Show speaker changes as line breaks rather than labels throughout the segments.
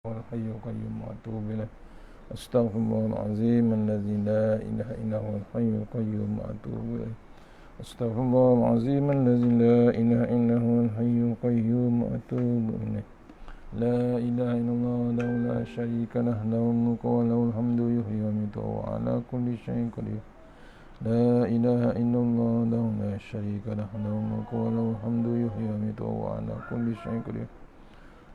الحي القيوم وأتوب إليه أستغفر الله العظيم الذي لا إله إلا هو الحي القيوم وأتوب إليه أستغفر الله العظيم الذي لا إله إلا هو الحي القيوم وأتوب إليه لا إله إلا الله وحده لا شريك له له الملك وله الحمد يحيي ويميت وهو على كل شيء قدير لا إله إلا الله وحده لا شريك له له الملك وله الحمد يحيي ويميت وهو على كل شيء قدير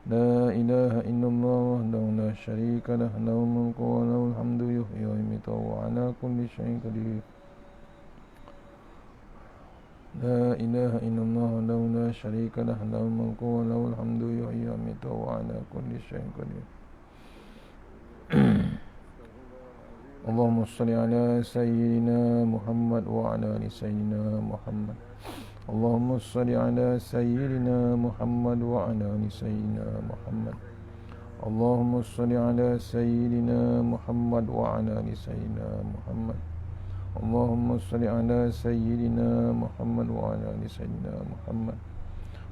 لا إله إلا الله وحده لا شريك له له الملك وله الحمد يحيي ويميت وهو على كل شيء قدير لا إله إلا الله وحده لا شريك له له الملك وله الحمد يحيي ويميت وهو على كل شيء قدير اللهم صل على سيدنا محمد وعلى آل سيدنا محمد اللهم صل على سيدنا محمد وعلى آل سيدنا محمد اللهم صل على سيدنا محمد وعلى آل سيدنا محمد اللهم صل على سيدنا محمد وعلى آل سيدنا محمد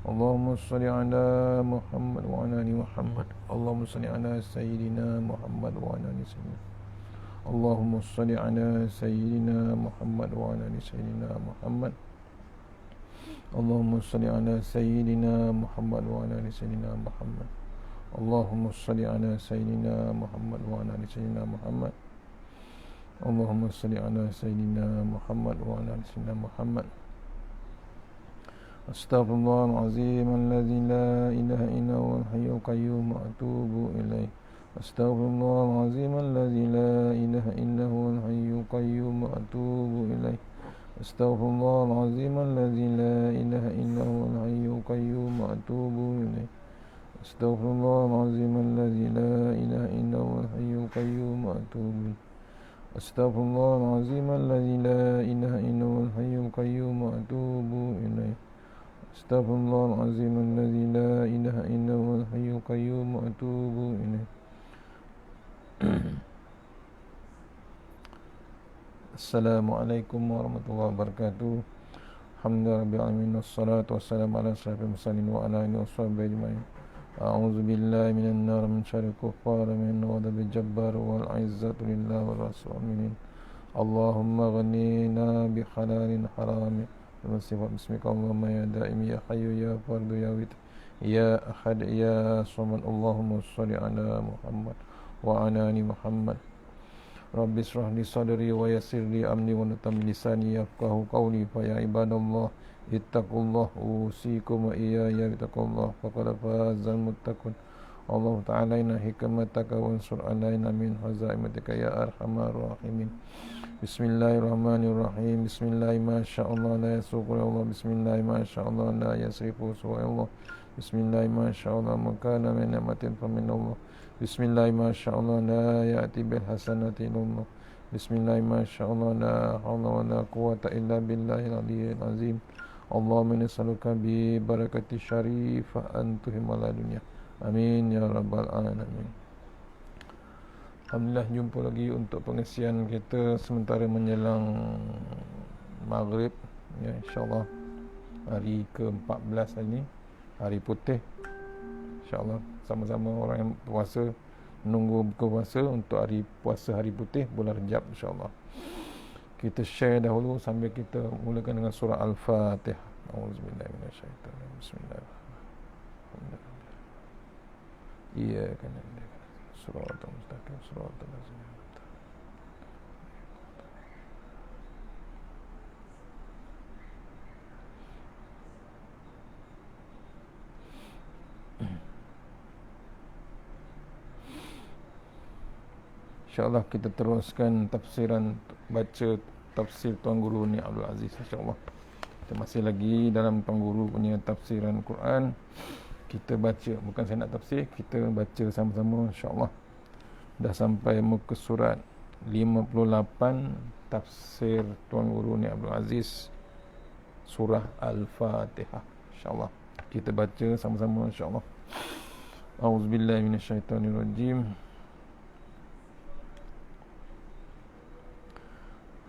اللهم صل على محمد وعلى آل محمد اللهم صل على سيدنا محمد وعلى آل سيدنا اللهم صل على سيدنا محمد وعلى آل سيدنا محمد اللهم صل على سيدنا محمد وعلى آل سيدنا محمد اللهم صل على سيدنا محمد وعلى آل سيدنا محمد اللهم صل على سيدنا محمد وعلى آل سيدنا محمد أستغفر الله العظيم الذي لا إله إلا هو الحي القيوم وأتوب إليه أستغفر الله العظيم الذي لا إله إلا هو الحي القيوم وأتوب إليه أستغفر الله العظيم الذي لا إله إلا هو الحي القيوم وأتوب إليه أستغفر الله العظيم الذي لا إله إلا هو الحي القيوم وأتوب إليه أستغفر الله العظيم الذي لا إله إلا هو الحي القيوم وأتوب إليه أستغفر الله العظيم الذي لا إله إلا هو الحي القيوم وأتوب إليه Assalamualaikum warahmatullahi wabarakatuh. Alhamdulillahirabbil wassalatu wassalamu ala asyrafil mursalin wa ala alihi washabbihi ajmain. A'udzu billahi minan nar min syarril kuffar min ghadabil jabbar wal 'izzatu lillahi war rasulin. Allahumma ghnina bi halalin haramin wa sifat bismika Allahumma ya daim ya hayyu ya fardu ya wit ya ahad ya samad. Allahumma shalli ala Muhammad wa ala ali Muhammad. Rabbi israh li sadri wa yassir li amri wa natam lisani yafqahu qawli fa ya ibadallah ittaqullah usikum wa iyaya bittaqullah faqad fazal muttaqun. Allah ta'ala inna hikmataka wa ansur alaina min hazaimatika ya arhamar rahimin. Bismillahirrahmanirrahim. Bismillahi ma sya'allah la yasuqu Allah. Bismillahi ma sya'allah la yasrifu su'allah. Bismillahi ma sya'allah makana min ni'matin fa min Allah. Bismillahi ma sya'allah la ya'ti bil hasanati illallah. Bismillahi ma sya'allah la hawla wa la quwwata illa billahil aliyyil azim. Allahumma nas'aluka bi barakati syarifah an tuhimal dunya. Amin ya rabbal alamin. Alhamdulillah, jumpa lagi untuk pengisian kita sementara menjelang maghrib ya, insyaAllah hari ke-14 hari ni, hari putih. InsyaAllah sama-sama orang yang puasa menunggu buka puasa untuk hari puasa hari putih bulan Rejab. InsyaAllah kita share dahulu sambil kita mulakan dengan surah Al-Fatihah. A'udzubillahi minasyaitanir rajim. Bismillahirrahmanirrahim. Iyyaka na'budu wa siratal mustaqim siratal ladzina an'amta alaihim. InsyaAllah kita teruskan tafsiran, baca tafsir Tuan Guru ni Abdul Aziz. InsyaAllah kita masih lagi dalam Tuan Guru punya tafsiran Quran. Kita baca, bukan saya nak tafsir, kita baca sama-sama insyaAllah. Dah sampai muka surat 58 tafsir Tuan Guru ni Abdul Aziz, surah Al-Fatihah. InsyaAllah kita baca sama-sama insyaAllah. A'udzubillahi minasyaitanirrajim.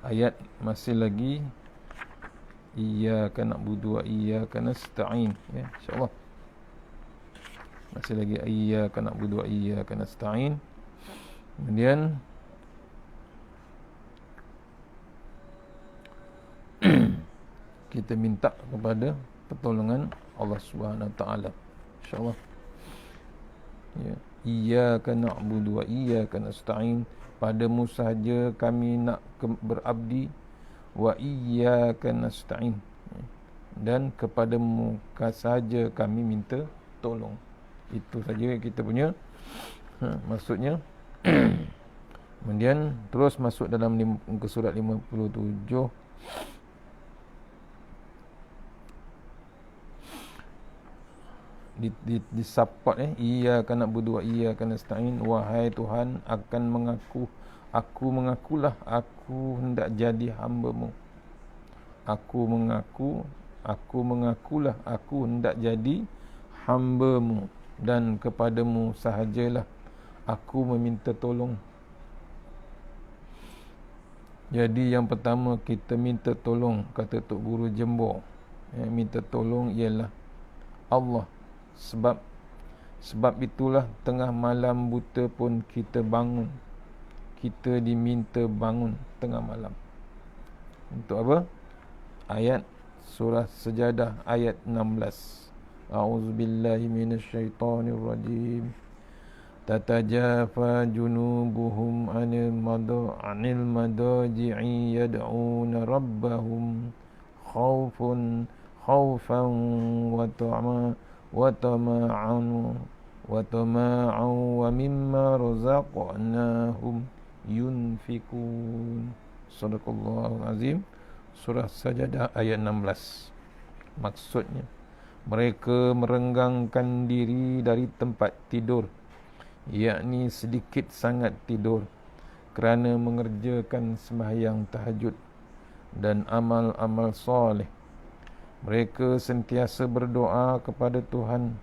Ayat masih lagi iyyaka na'budu wa iyyaka nasta'in ya, insyaAllah. Masih lagi iyyaka na'budu wa iyyaka nasta'in. Kemudian kita minta kepada pertolongan Allah Subhanahu wa taala. Insya-Allah. Ya, iyyaka na'budu wa iyyaka nasta'in. Padamu sahaja kami nak berabdi, wa iyyaka nasta'in. Dan kepadamu sahaja kami minta tolong. Itu saja kita punya maksudnya. Kemudian terus masuk dalam muka surat 57. Di support iyyaka na'budu wa iyyaka nasta'in. Wahai Tuhan, aku mengakulah aku hendak jadi hamba-Mu. Aku mengakulah aku hendak jadi hamba-Mu, dan kepadamu sahajalah aku meminta tolong. Jadi yang pertama kita minta tolong, kata Tok Guru Jembor, minta tolong ialah Allah. Sebab itulah tengah malam buta pun kita bangun. Kita diminta bangun tengah malam. Untuk apa? Ayat surah Sajadah ayat 16. A'udzubillahi minasyaitonirrajim. Tatajafa junubuhum anil madaji'i yad'una rabbahum khawfan wa tama'an wa mimma razaqnahum yunfikun. Sadaqallahul azim. Surah Sajadah ayat 16. Maksudnya, mereka merenggangkan diri dari tempat tidur, yakni sedikit sangat tidur, kerana mengerjakan sembahyang tahajud dan amal-amal soleh. Mereka sentiasa berdoa kepada Tuhan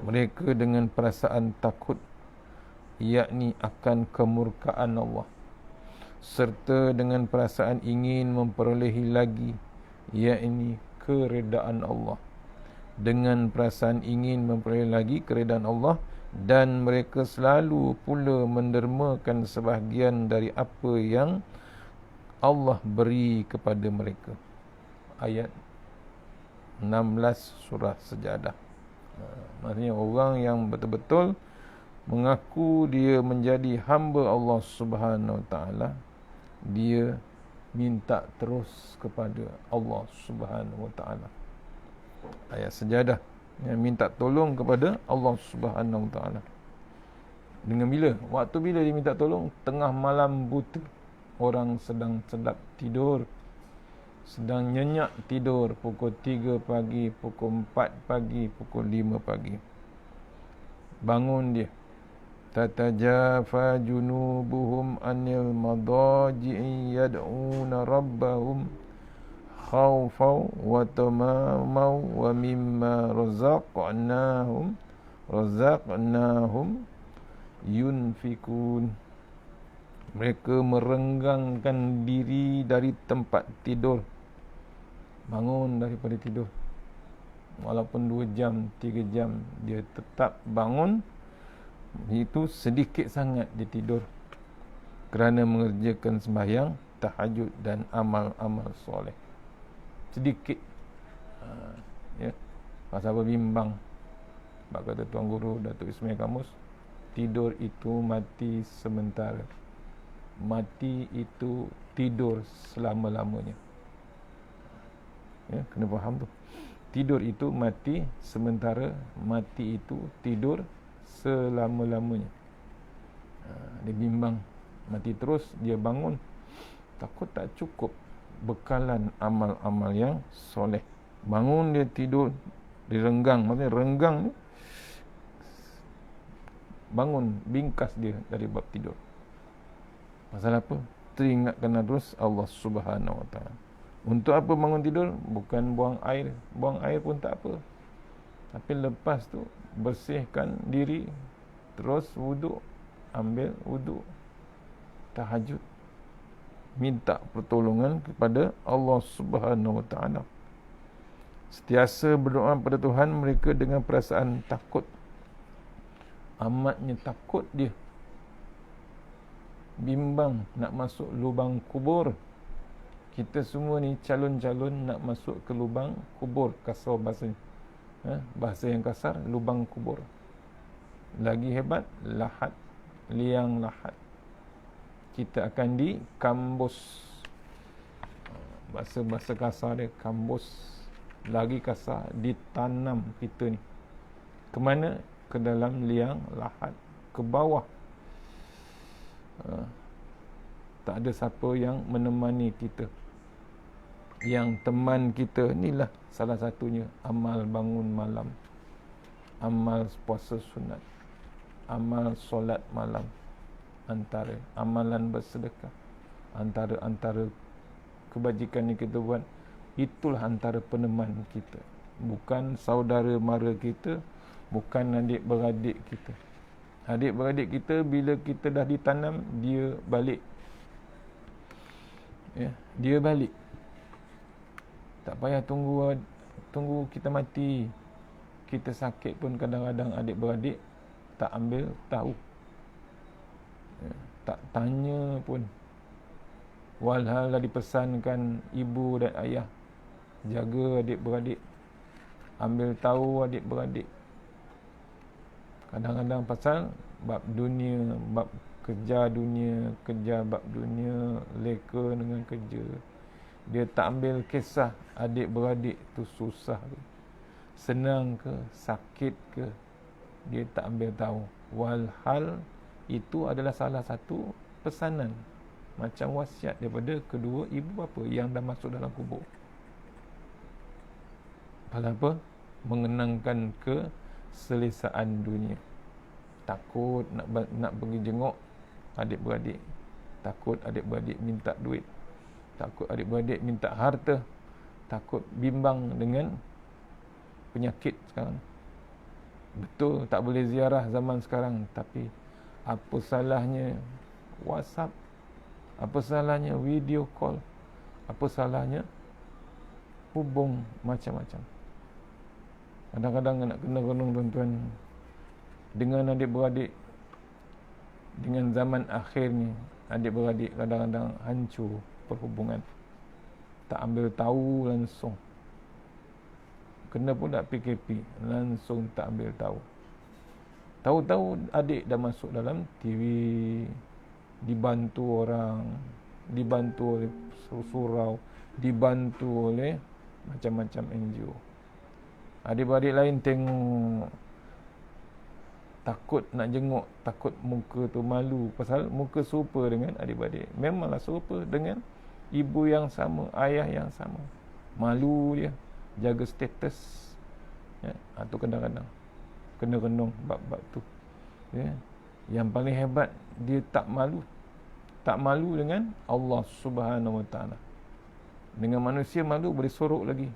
mereka dengan perasaan takut, yakni akan kemurkaan Allah, serta dengan perasaan ingin memperolehi lagi, yakni keredaan Allah. Dengan perasaan ingin memperoleh lagi keredaan Allah, dan mereka selalu pula mendermakan sebahagian dari apa yang Allah beri kepada mereka. Ayat 16 surah Sajadah. Maksudnya orang yang betul-betul mengaku dia menjadi hamba Allah Subhanahu Wa Taala, dia minta terus kepada Allah Subhanahu Wa Taala. Ayat Sajadah, yang minta tolong kepada Allah Subhanahu Wa Taala. Dengan bila? Waktu bila dia minta tolong? Tengah malam buta. Orang sedang sedap tidur, sedang nyenyak tidur, pukul 3 pagi, pukul 4 pagi, pukul 5 pagi. Bangun dia. Tatajafa junubuhum anil madaji'i yad'una rabbahum khawfan wa tama'an wa mimma razaqnahum yunfikun. Mereka merenggangkan diri dari tempat tidur. Bangun daripada tidur, walaupun 2 jam, 3 jam, dia tetap bangun. Itu sedikit sangat dia tidur, kerana mengerjakan sembahyang tahajud dan amal-amal soleh. Sedikit. Ya. Pasal apa bimbang? Sebab kata Tuan Guru Datuk Ismail Kamus, tidur itu mati sementara. Mati itu tidur selama-lamanya. Ya, kena faham tu. Tidur itu mati sementara, mati itu tidur selama-lamanya. Dia bimbang, mati terus, dia bangun, takut tak cukup bekalan amal-amal yang soleh. Bangun dia tidur, direnggang. Maksudnya renggang ni, bangun, bingkas dia dari bab tidur. Pasal apa? Teringatkan terus Allah Subhanahu Wa Taala. Untuk apa bangun tidur? Bukan buang air. Buang air pun tak apa. Tapi lepas tu bersihkan diri, terus wuduk, ambil wuduk, tahajud, minta pertolongan kepada Allah Subhanahu Wa Taala. Sentiasa berdoa pada Tuhan mereka dengan perasaan takut. Amatnya takut dia. Bimbang nak masuk lubang kubur. Kita semua ni calon-calon nak masuk ke lubang kubur, kasar bahasanya. Bahasa yang kasar, lubang kubur. Lagi hebat, lahat, liang lahat. Kita akan dikambus. Bahasa kasar dia, kambus. Lagi kasar, ditanam kita ni. Ke mana? Ke dalam liang lahat, ke bawah. Tak ada siapa yang menemani kita. Yang teman kita inilah salah satunya amal bangun malam, amal puasa sunat, amal solat malam, antara amalan bersedekah, antara kebajikan yang kita buat. Itulah antara peneman kita, bukan saudara mara kita, bukan adik-beradik kita. Adik-beradik kita bila kita dah ditanam, dia balik. Dia balik. Tak payah tunggu kita mati. Kita sakit pun kadang-kadang adik-beradik tak ambil tahu. Tak tanya pun. Walhal dah dipesankan ibu dan ayah, jaga adik-beradik, ambil tahu adik-beradik. Kadang-kadang pasal bab dunia, bab kerja dunia, kerja bab dunia, leka dengan kerja. Dia tak ambil kisah adik-beradik tu susah ke, senang ke, sakit ke. Dia tak ambil tahu. Walhal itu adalah salah satu pesanan, macam wasiat daripada kedua ibu bapa yang dah masuk dalam kubur. Apa? Mengenangkan keselesaan dunia. Takut nak pergi jenguk adik-beradik. Takut adik-beradik minta duit. Takut adik-beradik minta harta. Takut bimbang dengan penyakit sekarang. Betul tak boleh ziarah zaman sekarang, tapi apa salahnya WhatsApp? Apa salahnya video call? Apa salahnya hubung macam-macam? Kadang-kadang nak kena renung tuan-tuan, dengan adik-beradik, dengan zaman akhir ni, adik-beradik kadang-kadang hancur perhubungan. Tak ambil tahu langsung. Kena pun tak PKP, langsung tak ambil tahu. Tahu-tahu adik dah masuk dalam TV, dibantu orang, dibantu oleh surau, dibantu oleh macam-macam NGO. Adik-beradik lain tengok, takut nak jenguk, takut muka tu malu, pasal muka serupa dengan adik-beradik. Memanglah serupa dengan ibu yang sama, ayah yang sama. Malu dia, jaga status. Atau kadang-kadang kena renung bab-bab tu. Yang paling hebat, dia tak malu. Tak malu dengan Allah Subhanahu Wa Taala. Dengan manusia malu boleh sorok lagi.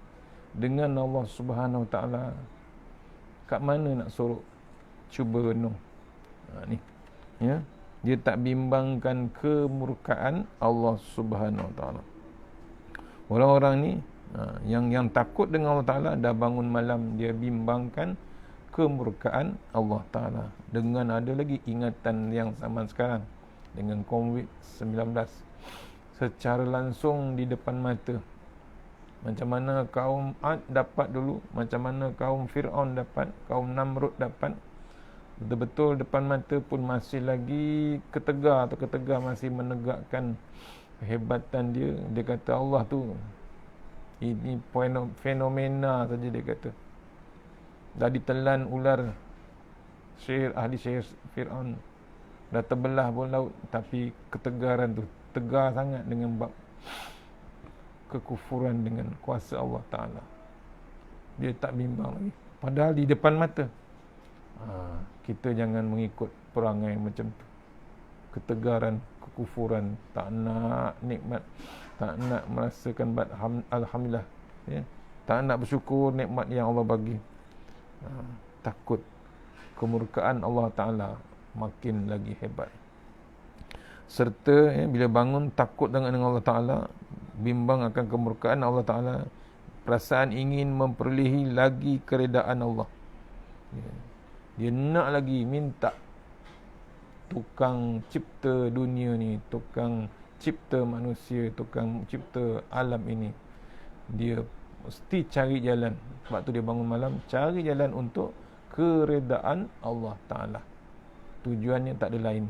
Dengan Allah Subhanahu Wa Taala, kat mana nak sorok? Cuba renung. Ni. Dia tak bimbangkan kemurkaan Allah Subhanahu Wa Taala. Orang-orang ni yang takut dengan Allah Taala, dah bangun malam dia bimbangkan kemurkaan Allah Taala. Dengan ada lagi ingatan yang zaman sekarang dengan COVID-19 secara langsung di depan mata. Macam mana kaum Ad dapat dulu, macam mana kaum Fir'aun dapat, kaum Namrud dapat. Betul-betul depan mata pun masih lagi ketegar masih menegakkan kehebatan dia. Dia kata Allah tu, ini fenomena saja dia kata. Dah ditelan ular ahli sihir Fir'aun. Dah terbelah pun laut, tapi ketegaran tu tegar sangat dengan bab kekufuran dengan kuasa Allah Ta'ala. Dia tak bimbang lagi, padahal di depan mata. Kita jangan mengikut perangai macam tu. Ketegaran, kekufuran, tak nak nikmat, tak nak merasakan alhamdulillah, tak nak bersyukur nikmat yang Allah bagi. Takut kemurkaan Allah Ta'ala makin lagi hebat. Serta bila bangun takut dengan Allah Ta'ala, bimbang akan kemurkaan Allah Ta'ala, perasaan ingin memperolehi lagi keredaan Allah. Dia nak lagi minta tukang cipta dunia ni, tukang cipta manusia, tukang cipta alam ini. Dia mesti cari jalan. Sebab tu dia bangun malam, cari jalan untuk keredaan Allah Ta'ala. Tujuannya tak ada lain.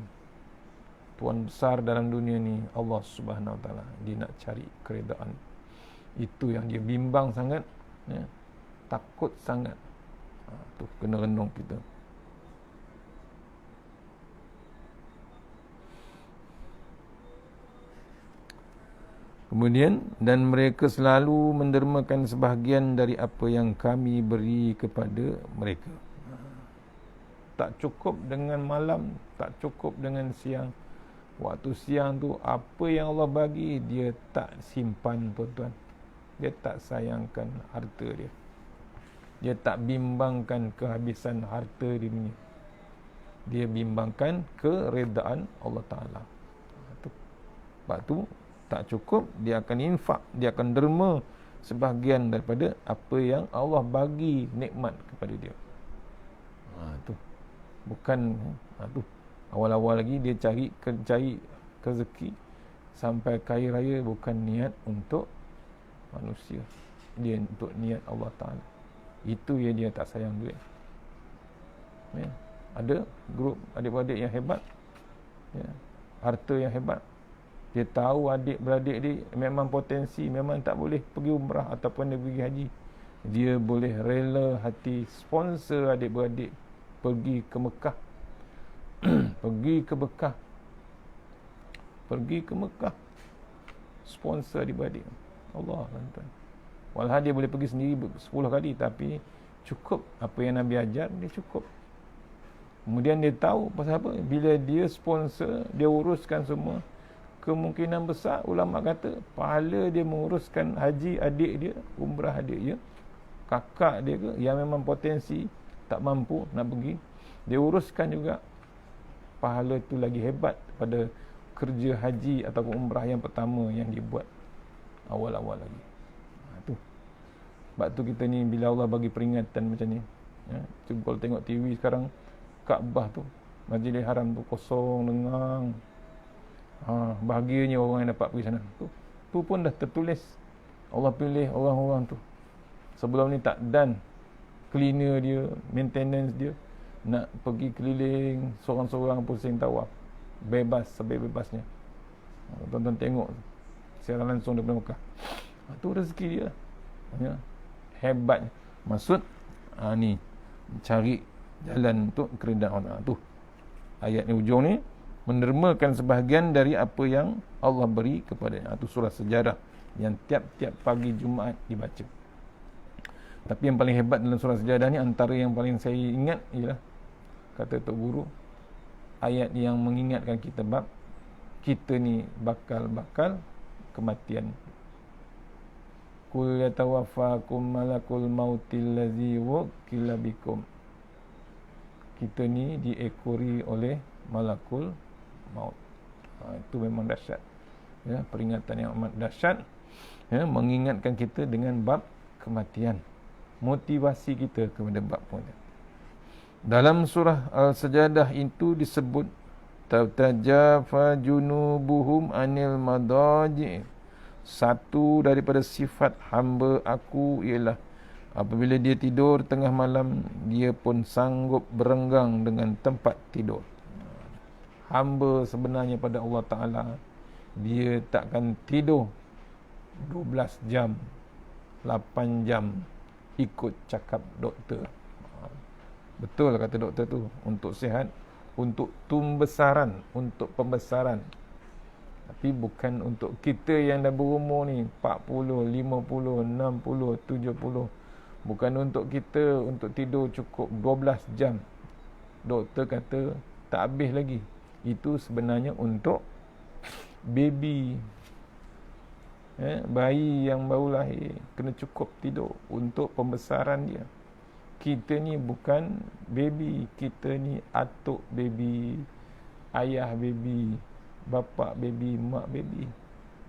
Tuan besar dalam dunia ni Allah Subhanahu Wa Ta'ala. Dia nak cari keredaan. Itu yang dia bimbang sangat, ya, takut sangat. Tu kena renung kita. Kemudian, dan mereka selalu mendermakan sebahagian dari apa yang kami beri kepada mereka. Tak cukup dengan malam, tak cukup dengan siang. Waktu siang tu, apa yang Allah bagi, dia tak simpan, tuan-tuan. Dia tak sayangkan harta dia. Dia tak bimbangkan kehabisan harta dirinya. Dia bimbangkan keredaan Allah Ta'ala. Sebab tu, tak cukup, dia akan infak, dia akan derma sebahagian daripada apa yang Allah bagi nikmat kepada dia. Tu. Bukan, tu. Awal-awal lagi dia cari rezeki sampai kaya raya, bukan niat untuk manusia. Dia untuk niat Allah Ta'ala. Itu yang dia tak sayang duit. Ya. Ada grup adik-beradik yang hebat, ya, harta yang hebat. Dia tahu adik-beradik dia memang potensi, memang tak boleh pergi umrah ataupun dia pergi haji. Dia boleh rela hati sponsor adik-beradik pergi ke Mekah. Pergi ke Mekah. Sponsor adik-beradik. Allah, tuan-tuan. Walaupun dia boleh pergi sendiri 10 kali, tapi cukup apa yang Nabi ajar, dia cukup. Kemudian dia tahu pasal apa? Bila dia sponsor, dia uruskan semua, kemungkinan besar ulama kata pahala dia menguruskan haji adik dia, umrah adik dia, kakak dia ke yang memang potensi tak mampu nak pergi, dia uruskan juga, pahala tu lagi hebat pada kerja haji ataupun umrah yang pertama yang dibuat awal-awal lagi. Tu. Sebab tu kita ni bila Allah bagi peringatan macam ni, ya, cuba kalau tengok TV sekarang, Kaabah tu, Masjidil Haram tu kosong, lengang. Bahagianya orang yang dapat pergi sana. Tu pun dah tertulis. Allah pilih orang-orang tu. Sebelum ni tak done. Cleaner dia, maintenance dia, nak pergi keliling seorang-seorang pusing tawaf. Bebas, sebebas-bebasnya. Tonton tengok siaran langsung daripada Mekah. Tu rezeki dia. Ya. Hebat. Maksud ni cari jalan untuk keredaan Allah. Tu ayat ni, ujung ni mendermakan sebahagian dari apa yang Allah beri kepadanya. Itu surah sejarah yang tiap-tiap pagi Jumaat dibaca. Tapi yang paling hebat dalam surah sejarah ni, antara yang paling saya ingat ialah, kata Tok Guru, ayat yang mengingatkan kita bab kita ni bakal kematian. Qul yatawaffakum malakul mautil ladzi wukila bikum. Kita ni diekori oleh malakul maut. Itu memang dahsyat, ya, peringatan yang amat dahsyat, ya, mengingatkan kita dengan bab kematian, motivasi kita kepada bab kematian. Dalam surah Al-Sajadah itu disebut tatajafa junubuhum anil madaji. Satu daripada sifat hamba aku ialah apabila dia tidur tengah malam, dia pun sanggup berenggang dengan tempat tidur. Hamba sebenarnya pada Allah Ta'ala, dia takkan tidur 12 jam, 8 jam ikut cakap doktor. Betul kata doktor tu, untuk sihat, untuk tumbesaran, untuk pembesaran. Tapi bukan untuk kita yang dah berumur ni 40, 50, 60, 70. Bukan untuk kita untuk tidur cukup 12 jam. Doktor kata tak habis lagi. Itu sebenarnya untuk baby, bayi yang baru lahir, kena cukup tidur untuk pembesaran dia. Kita ni bukan baby, kita ni atuk baby, ayah baby, bapa baby, mak baby.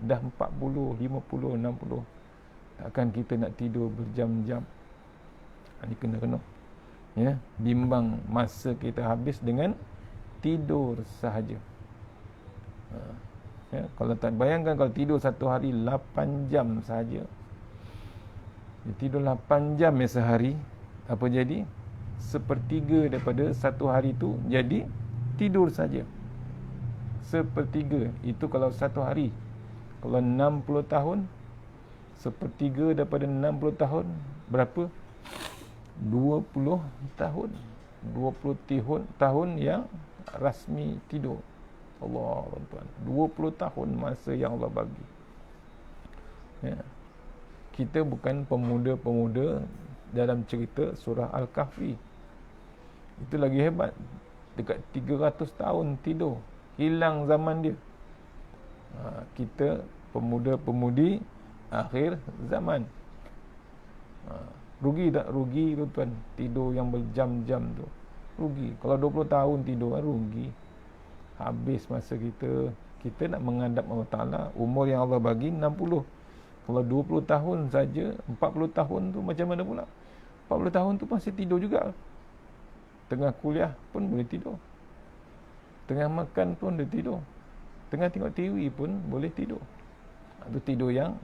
Dah 40, 50, 60. Takkan kita nak tidur berjam-jam. Ini kena ya, bimbang masa kita habis dengan tidur sahaja. Ya, kalau tak bayangkan kalau tidur satu hari 8 jam sahaja. Dia tidur 8 jam ya sehari, apa jadi? Sepertiga daripada satu hari tu jadi tidur saja. Sepertiga itu kalau satu hari. Kalau 60 tahun, sepertiga daripada 60 tahun berapa? 20 tahun. 20 tahun yang rasmi tidur. Allah tuan, 20 tahun masa yang Allah bagi. Ya. Kita bukan pemuda-pemuda dalam cerita surah Al-Kahfi. Itu lagi hebat. Dekat 300 tahun tidur, hilang zaman dia. Kita pemuda-pemudi akhir zaman. Rugi tak? Rugi tu tuan. Tidur yang berjam-jam tu rugi. Kalau 20 tahun tidur rugi. Habis masa kita. Kita nak menghadap Allah Ta'ala. Umur yang Allah bagi 60. Kalau 20 tahun saja, 40 tahun tu macam mana pula? 40 tahun tu masih tidur juga. Tengah kuliah pun boleh tidur. Tengah makan pun boleh tidur. Tengah tengok TV pun boleh tidur. Itu tidur yang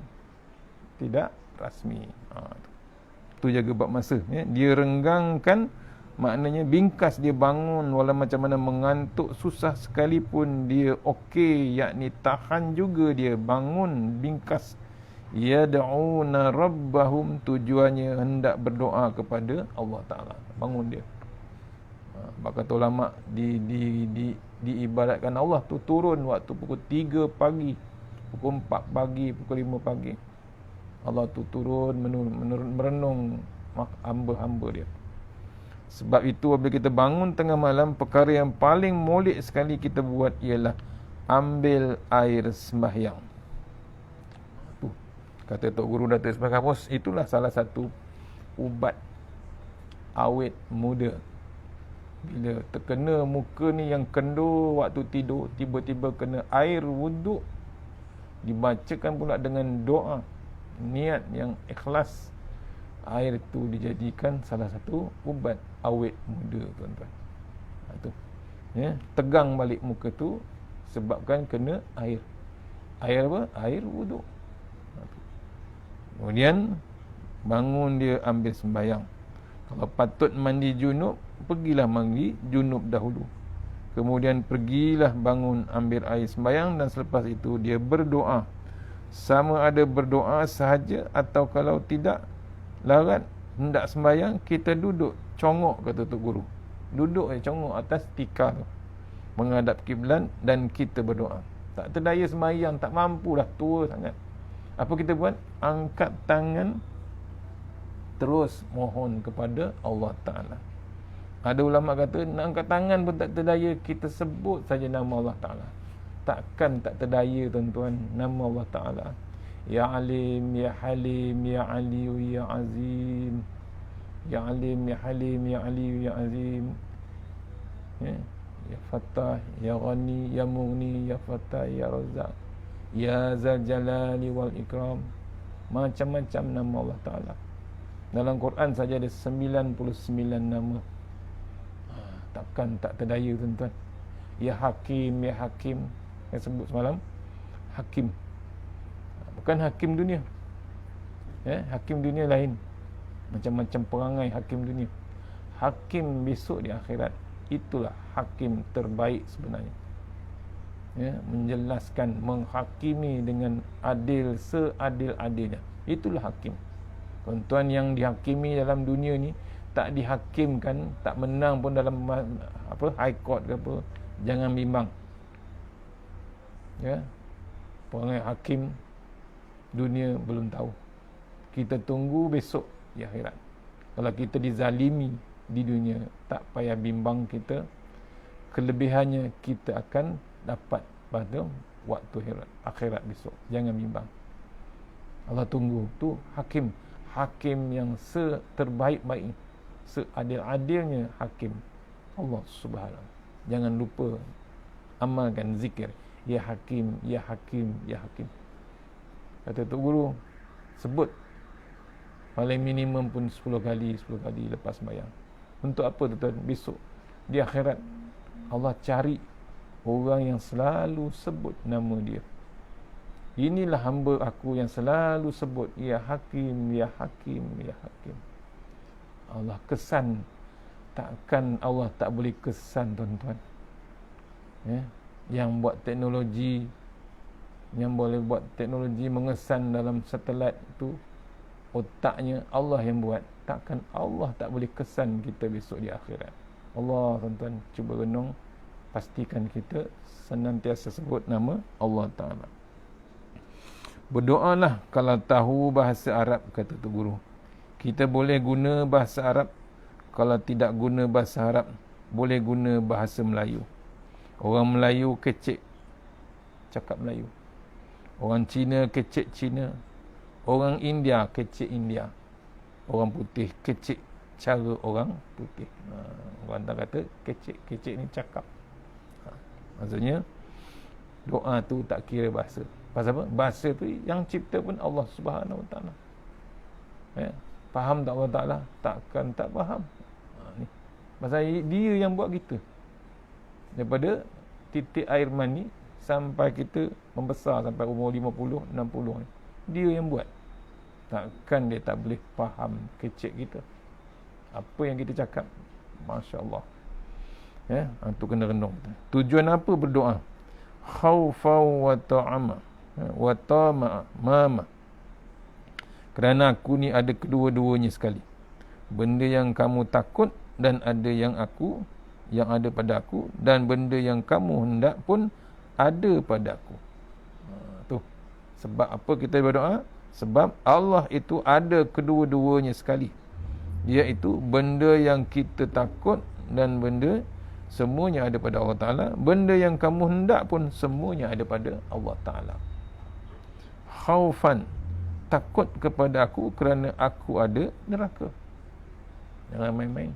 tidak rasmi. Tu jaga bab masa. Ya. Dia renggangkan, maknanya bingkas dia bangun walau macam mana mengantuk susah sekalipun dia okey, yakni tahan juga dia bangun bingkas. Yad'una rabbahum, tujuannya hendak berdoa kepada Allah Ta'ala. Bangun dia. Kata ulama diibaratkan Allah tu turun waktu pukul 3 pagi, pukul 4 pagi, pukul 5 pagi. Allah tu turun merenung hamba-hamba dia. Sebab itu apabila kita bangun tengah malam, perkara yang paling molek sekali kita buat ialah ambil air sembahyang. Tu kata Tok Guru Datuk Ismail Kamus, itulah salah satu ubat awet muda. Bila terkena muka ni yang kendur waktu tidur, tiba-tiba kena air wuduk, dibacakan pula dengan doa, niat yang ikhlas, air itu dijadikan salah satu ubat awet muda tuan-tuan. Tu ya, tegang balik muka tu sebabkan kena air. Air apa? Air wuduk. Kemudian bangun dia ambil sembahyang. Kalau patut mandi junub, pergilah mandi junub dahulu. Kemudian pergilah bangun ambil air sembahyang, dan selepas itu dia berdoa. Sama ada berdoa sahaja atau kalau tidak larat hendak sembahyang, kita duduk congok, kata Tok Guru. Duduk congok atas tikar menghadap kiblat dan kita berdoa. Tak terdaya sembahyang, tak mampu dah, tua sangat. Apa kita buat? Angkat tangan, terus mohon kepada Allah Ta'ala. Ada ulama kata nak angkat tangan pun tak terdaya, kita sebut saja nama Allah Ta'ala. Takkan tak terdaya tuan-tuan nama Allah Ta'ala. Ya Alim, Ya Halim, Ya Aliyu, Ya Azim. Ya Alim, Ya Halim, Ya Aliyu, Ya Azim. Ya Fattah, Ya Ghani, Ya Mughni, Ya Fattah, Ya Razzaq, Ya Zal Jalali wal Ikram. Macam-macam nama Allah Ta'ala. Dalam Quran saja ada 99 nama. Takkan tak terdaya tuan-tuan. Ya Hakim, Ya Hakim. Saya sebut semalam, Hakim. Bukan hakim dunia. Hakim dunia lain. Macam-macam perangai hakim dunia. Hakim besok di akhirat, itulah hakim terbaik sebenarnya. Menjelaskan, menghakimi dengan adil, seadil-adilnya. Itulah hakim. Tuan-tuan, yang dihakimi dalam dunia ni tak dihakimkan, tak menang pun dalam high court ke apa, jangan bimbang. Perangai hakim dunia belum tahu. Kita tunggu besok di akhirat. Kalau kita dizalimi di dunia, tak payah bimbang kita. Kelebihannya kita akan dapat pada waktu akhirat besok. Jangan bimbang. Allah tunggu. Tu hakim. Hakim yang seterbaik-baik, seadil-adilnya hakim Allah Subhanahu. Jangan lupa amalkan zikir. Ya Hakim, Ya Hakim, Ya Hakim. Kata Tok Guru, sebut Paling minimum pun 10 kali lepas sembahyang. Untuk apa tuan-tuan? Besok di akhirat Allah cari orang yang selalu sebut nama dia. Inilah hamba aku yang selalu sebut, ya Hakim, ya Hakim, ya Hakim. Allah kesan. Takkan Allah tak boleh kesan, tuan-tuan. Yang buat teknologi, yang boleh buat teknologi mengesan dalam satelit itu, otaknya Allah yang buat. Takkan Allah tak boleh kesan kita besok di akhirat. Allah, tuan-tuan, cuba renung, pastikan kita senantiasa sebut nama Allah Ta'ala. Berdoalah kalau tahu bahasa Arab, kata tu guru. Kita boleh guna bahasa Arab. Kalau tidak guna bahasa Arab, boleh guna bahasa Melayu. Orang Melayu kecek cakap Melayu. Orang Cina kecek Cina. Orang India kecek India. Orang putih kecek cara orang putih. Orang tak kata kecek. Kecek ni cakap. Maksudnya doa tu tak kira bahasa. Pasal apa? Bahasa tu yang cipta pun Allah Subhanahu Wa Taala. Faham tak Allah Ta'ala? Takkan tak faham. Ni. Pasal dia yang buat kita. Daripada titik air mani sampai kita membesar sampai umur 50, 60 ni. Dia yang buat. Takkan dia tak boleh faham kecek kita. Apa yang kita cakap. Masya Allah. Itu kena renung. Tujuan apa berdoa? Khawfau wa ta'ama wa ta'ama. Kerana aku ni ada kedua-duanya sekali. Benda yang kamu takut dan ada yang ada pada aku, dan benda yang kamu hendak pun ada pada aku. Tu. Sebab apa kita berdoa? Sebab Allah itu ada kedua-duanya sekali. Iaitu benda yang kita takut dan benda semuanya ada pada Allah Ta'ala. Benda yang kamu hendak pun semuanya ada pada Allah Ta'ala. Khaufan, takut kepada aku kerana aku ada neraka. Jangan main-main.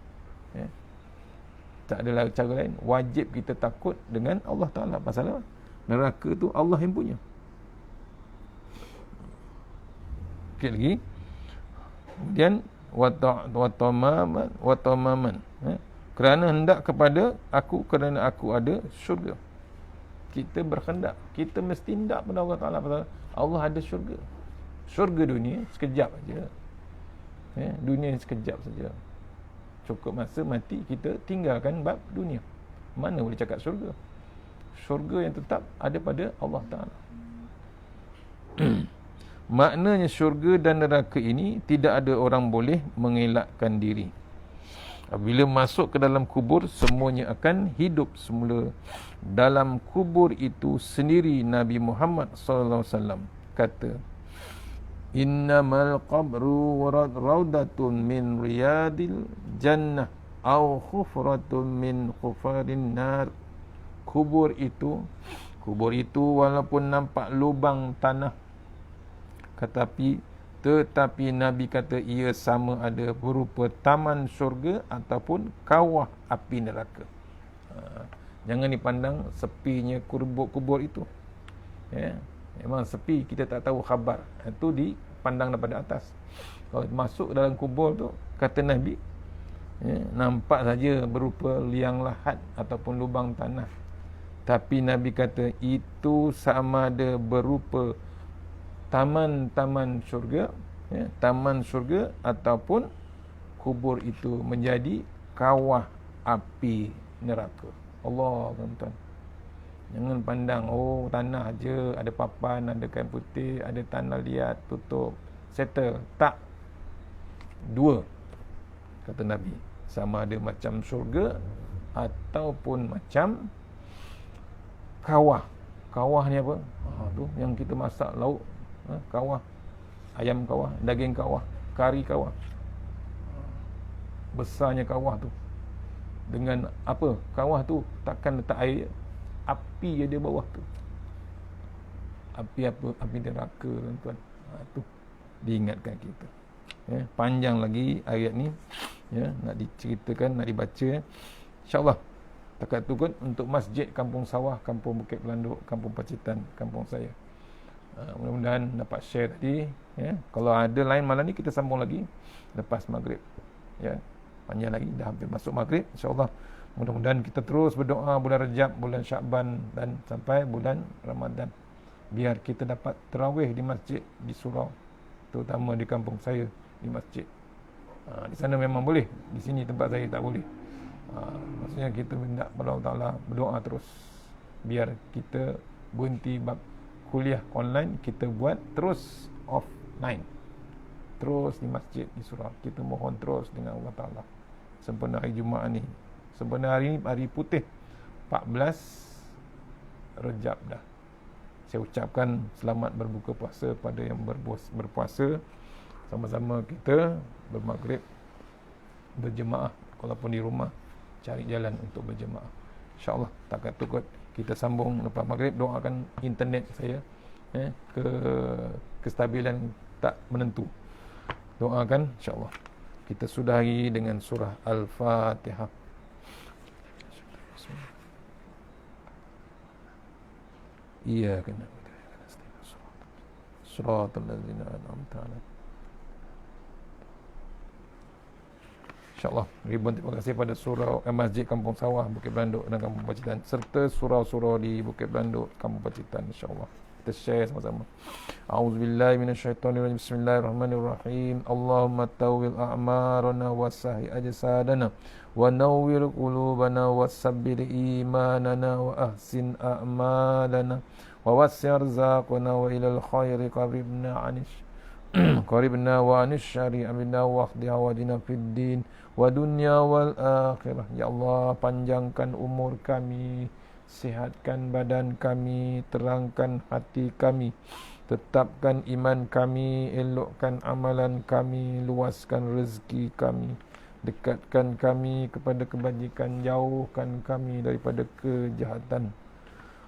Tak ada cara lain. Wajib kita takut dengan Allah Ta'ala. Pasal apa? Neraka tu Allah yang punya. Sikit lagi. Kemudian watamaman. Kerana hendak kepada aku, kerana aku ada syurga. Kita berhendak. Kita mesti hendak pada Allah Ta'ala. Pasal Allah ada syurga. Syurga dunia sekejap saja. Dunia sekejap saja. Cukup masa mati, kita tinggalkan bab dunia. Mana boleh cakap syurga? Syurga yang tetap ada pada Allah Ta'ala. Maknanya syurga dan neraka ini tidak ada orang boleh mengelakkan diri. Bila masuk ke dalam kubur, semuanya akan hidup semula. Dalam kubur itu sendiri Nabi Muhammad SAW kata, innamal qabru raudatun min riyadil jannah au khufratun min khufarin nar. Kubur itu walaupun nampak lubang tanah, tetapi Nabi kata ia sama ada berupa taman syurga ataupun kawah api neraka. Jangan dipandang sepinya kubur itu. Memang sepi, kita tak tahu khabar. Itu dipandang daripada atas. Kalau masuk dalam kubur tu, kata Nabi, nampak saja berupa liang lahat ataupun lubang tanah. Tapi Nabi kata itu sama ada berupa taman-taman syurga, taman syurga ataupun kubur itu menjadi kawah api neraka. Allah, tuan-tuan. Jangan pandang, tanah aja, ada papan, ada kain putih, ada tanah liat, tutup, settle. Tak. Dua, kata Nabi. Sama ada macam syurga ataupun macam kawah. Kawah ni apa? Tu yang kita masak lauk. Kawah. Ayam kawah, daging kawah, kari kawah. Besarnya kawah tu. Dengan apa? Kawah tu takkan letak air. Api ada bawah tu. Api apa? Api neraka, tuan-tuan. Tu diingatkan kita. Panjang lagi ayat ni. Nak diceritakan, nak dibaca. InsyaAllah. Takat tu kot untuk masjid Kampung Sawah, Kampung Bukit Pelanduk, Kampung Pacitan, kampung saya. Mudah-mudahan dapat share tadi, ya. Kalau ada lain malam ni kita sambung lagi lepas maghrib, ya. Panjang lagi, dah hampir masuk maghrib, insya-Allah. Mudah-mudahan kita terus berdoa bulan Rajab, bulan Syakban dan sampai bulan Ramadan, biar kita dapat tarawih di masjid di surau, terutama di kampung saya, di masjid. Di sana memang boleh, di sini tempat saya tak boleh. Maksudnya kita minta kepada Allah Ta'ala berdoa terus, biar kita berhenti bab kuliah online, kita buat terus offline, terus di masjid, di surau. Kita mohon terus dengan Allah Ta'ala sempena hari Jumaat ni. Sebenarnya hari ni hari putih 14 Rejab dah. Saya ucapkan selamat berbuka puasa pada yang berpuasa. Sama-sama kita bermaghrib berjemaah, walaupun di rumah cari jalan untuk berjemaah. InsyaAllah takkan tukut kita sambung lepas maghrib. Doakan internet saya kestabilan tak menentu. Doakan insyaAllah. Kita sudahi dengan surah Al-Fatihah. Iyyaka na'budu wa iyyaka nasta'in. Shiratal ladzina an'amta 'alaihim. InsyaAllah ribuan terima kasih pada surau Masjid Kampung Sawah, Bukit Beranduk dan Kampung Pacitan, serta surau-surau di Bukit Beranduk, Kampung Pacitan. InsyaAllah kita share sama-sama. A'udzubillahi minasyaitonirrajim. Bismillahirrahmanirrahim. Allahumma tawwil a'marana wasahi ajsadana wa nawwir qulubana wasabbir imanana wa ahsin a'malana wa wasi' arzaqana wa ilal khairi qaribna qaribna wa anish syari amina wa akhdi hawadina fid din wa dunya wal akhirah. Ya Allah, panjangkan umur kami, sihatkan badan kami, terangkan hati kami, tetapkan iman kami, elokkan amalan kami, luaskan rezeki kami, dekatkan kami kepada kebajikan, jauhkan kami daripada kejahatan.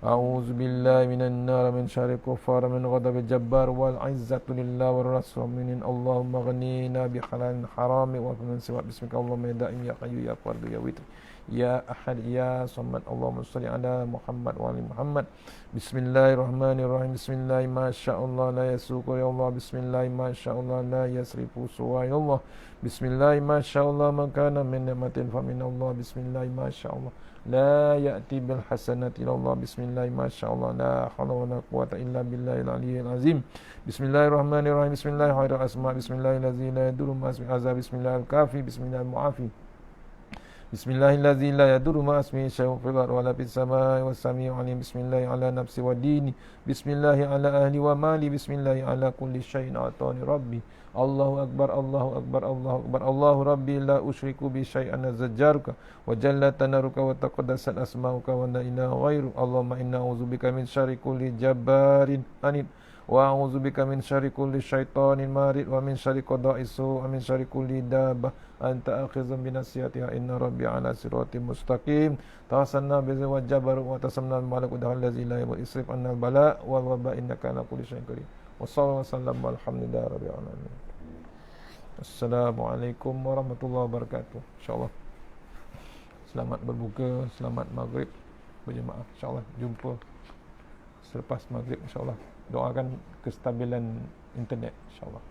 A'udzu billahi minan nar min syarri kufar min ghadabil jabbar wal izzatu lillahi war rasul minin. Allahumma ghnina bi halalin harami wa min siwa bismika Allahumma ya daim ya hayyu ya fardu ya witr ya ahad ya samad. Allahumma shalli ala Muhammad wa ali Muhammad. Bismillahirrahmanirrahim. Bismillah masyaallah la yasuqu ya Allah. Bismillah masyaallah la yasrifu suwa ya Allah. Bismillah masyaallah man kana min ni'matin fa min Allah. Bismillah masyaallah la ya'ti bil hasanati illa Allah. Bismillah masyaallah la haula wala quwwata illa billahil aliyyil azim. Bismillahirrahmanirrahim. Bismillahirrahmanirrahim. Asma bismillahirladzi la yadurru ma ismihi azab. Bismillahil kafi. Bismillahil muafi. Bismillahilladzi la yadurru ma ismihi syai'un fil ardi wa la fis samai was sami'ul 'alim. Bismillahi ala nafsi wa dini. Bismillahi ala ahli wa mali. Bismillahi ala kulli syai'in atani rabbi. Allahu akbar, Allahu akbar, Allahu akbar. Allahu rabbi la usyriku bi syai'an zajjarka wa jalla tanaruka wa taqaddasat asma'uka wa la ilaha ghairu. Allahumma inna a'udzubika min syarri kulli jabbarin anid wa a'udzubika min syarri kulli syaitanin marid wa min syarri qada'is su' wa min syarri kulli dabbah anta akhizun bi nasiyatiha inna rabbi ala siratim mustaqim. Tawassalna bi wa jabaru wa tasamna bi malak udhal ladzi la yamut isrif anna al bala wal waba innaka ala kulli syai'in qadir. Wassalamualaikum warahmatullahi wabarakatuh. Assalamualaikum warahmatullahi wabarakatuh. InsyaAllah selamat berbuka, selamat maghrib berjemaah. InsyaAllah jumpa selepas maghrib. InsyaAllah doakan kestabilan internet. InsyaAllah.